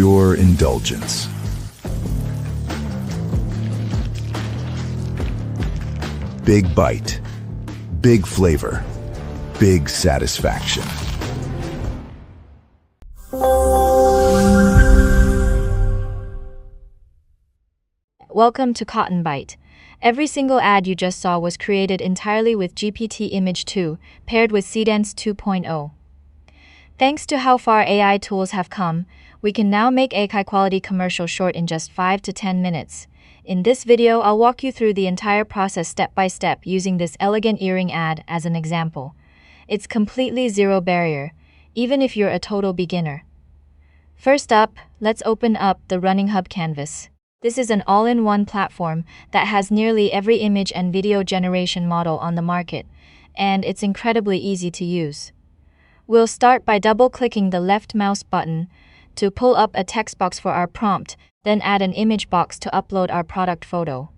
pure indulgence. Big bite, big flavor, big satisfaction. Welcome to Cottonbyte. Every single ad you just saw was created entirely with GPT Image2, paired with Seedance 2.0. Thanks to how far AI tools have come, we can now make a high-quality commercial short in just 5 to 10 minutes. In this video, I'll walk you through the entire process step by step using this elegant earring ad as an example. It's completely zero barrier, even if you're a total beginner. First up, let's open up the Runninghub canvas. This is an all-in-one platform that has nearly every image and video generation model on the market, and it's incredibly easy to use. We'll start by double-clicking the left mouse button to pull up a text box for our prompt, then add an image box to upload our product photo.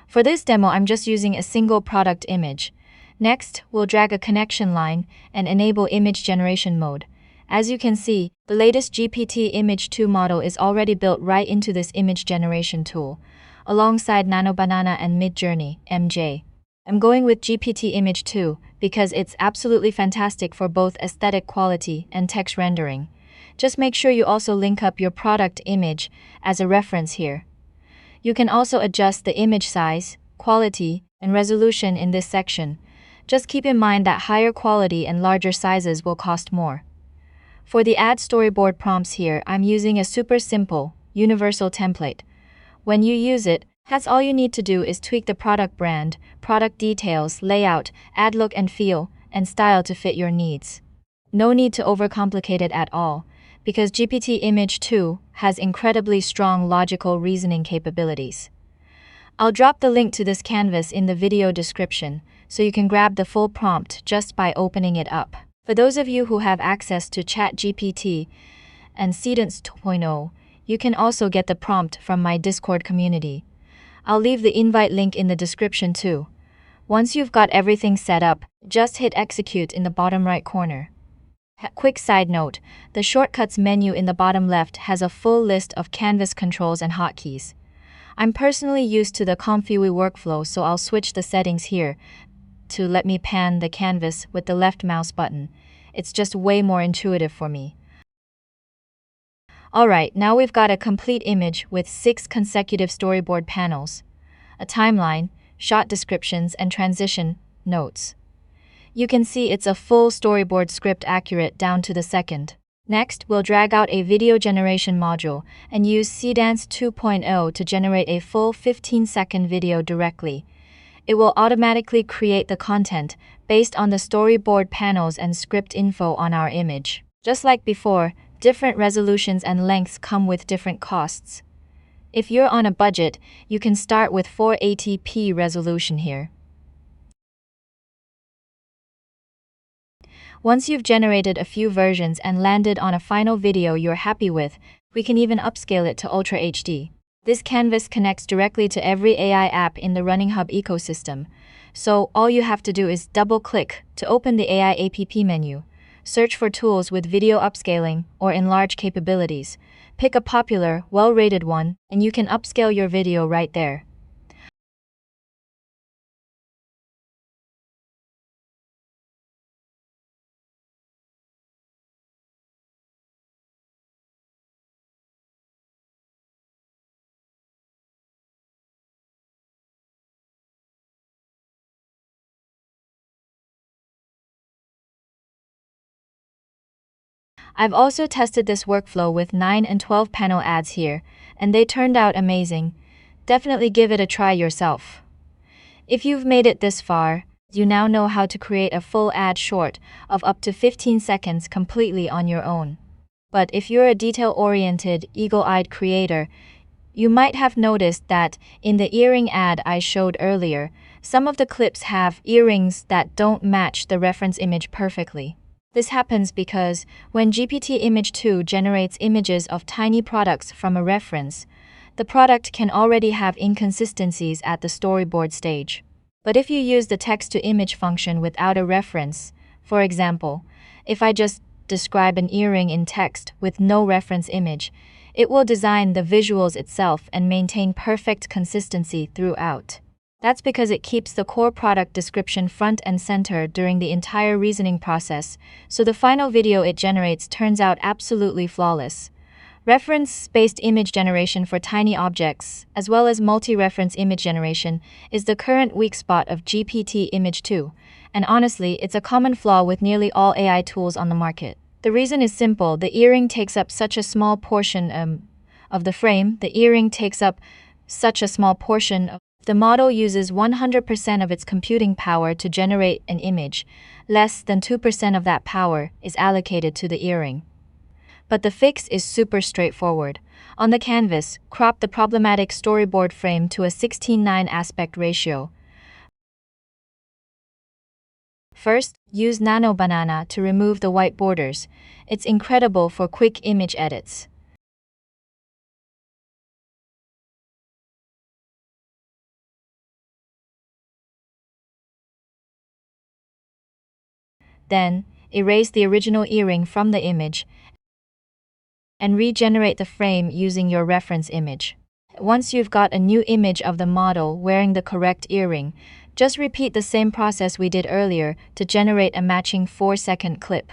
For this demo, I'm just using a single product image. Next, we'll drag a connection line and enable image generation mode. As you can see, the latest GPT Image2 model is already built right into this image generation tool, alongside Nanobanana and Midjourney, MJ. I'm going with GPT Image2 because it's absolutely fantastic for both aesthetic quality and text rendering. Just make sure you also link up your product image as a reference here. You can also adjust the image size, quality, and resolution in this section. Just keep in mind that higher quality and larger sizes will cost more. For the ad storyboard prompts here, I'm using a super simple, universal template. When you use it, that's all you need to do is tweak the product brand, product details, layout, ad look and feel, and style to fit your needs. No need to overcomplicate it at all, because GPT Image2 has incredibly strong logical reasoning capabilities. I'll drop the link to this canvas in the video description, so you can grab the full prompt just by opening it up. For those of you who have access to ChatGPT and Seedance2.0, you can also get the prompt from my Discord community. I'll leave the invite link in the description too. Once you've got everything set up, just hit execute in the bottom right corner. Quick side note, the shortcuts menu in the bottom left has a full list of canvas controls and hotkeys. I'm personally used to the Comfy workflow, so I'll switch the settings here to let me pan the canvas with the left mouse button. It's just way more intuitive for me. Alright, now we've got a complete image with 6 consecutive storyboard panels, a timeline, shot descriptions, and transition notes. You can see it's a full storyboard script accurate down to the second. Next, we'll drag out a video generation module and use Seedance 2.0 to generate a full 15-second video directly. It will automatically create the content based on the storyboard panels and script info on our image. Just like before, different resolutions and lengths come with different costs. If you're on a budget, you can start with 480p resolution here. Once you've generated a few versions and landed on a final video you're happy with, we can even upscale it to Ultra HD. This canvas connects directly to every AI app in the Runninghub ecosystem, so all you have to do is double-click to open the AI app menu, search for tools with video upscaling or enlarge capabilities, pick a popular, well-rated one, and you can upscale your video right there. I've also tested this workflow with 9 and 12 panel ads here, and they turned out amazing. Definitely give it a try yourself. If you've made it this far, you now know how to create a full ad short of up to 15 seconds completely on your own. But if you're a detail-oriented, eagle-eyed creator, you might have noticed that in the earring ad I showed earlier, some of the clips have earrings that don't match the reference image perfectly. This happens because when GPT Image2 generates images of tiny products from a reference, the product can already have inconsistencies at the storyboard stage. But if you use the text-to-image function without a reference, for example, if I just describe an earring in text with no reference image, It will design the visuals itself and maintain perfect consistency throughout. That's because it keeps the core product description front and center during the entire reasoning process, so the final video it generates turns out absolutely flawless. Reference-based image generation for tiny objects, as well as multi-reference image generation, is the current weak spot of GPT Image2, and honestly, it's a common flaw with nearly all AI tools on the market. The reason is simple: the earring takes up such a small portion of the frame. The model uses 100% of its computing power to generate an image. Less than 2% of that power is allocated to the earring. But the fix is super straightforward. On the canvas, crop the problematic storyboard frame to a 16:9 aspect ratio. First, use Nanobanana to remove the white borders. It's incredible for quick image edits. Then, erase the original earring from the image and regenerate the frame using your reference image. Once you've got a new image of the model wearing the correct earring, just repeat the same process we did earlier to generate a matching 4-second clip.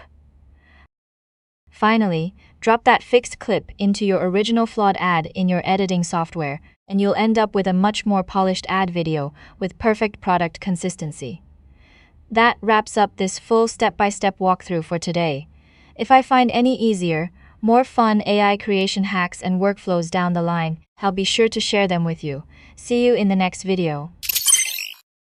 Finally, drop that fixed clip into your original flawed ad in your editing software, and you'll end up with a much more polished ad video with perfect product consistency. That wraps up this full step-by-step walkthrough for today. If I find any easier, more fun AI creation hacks and workflows down the line, I'll be sure to share them with you. See you in the next video.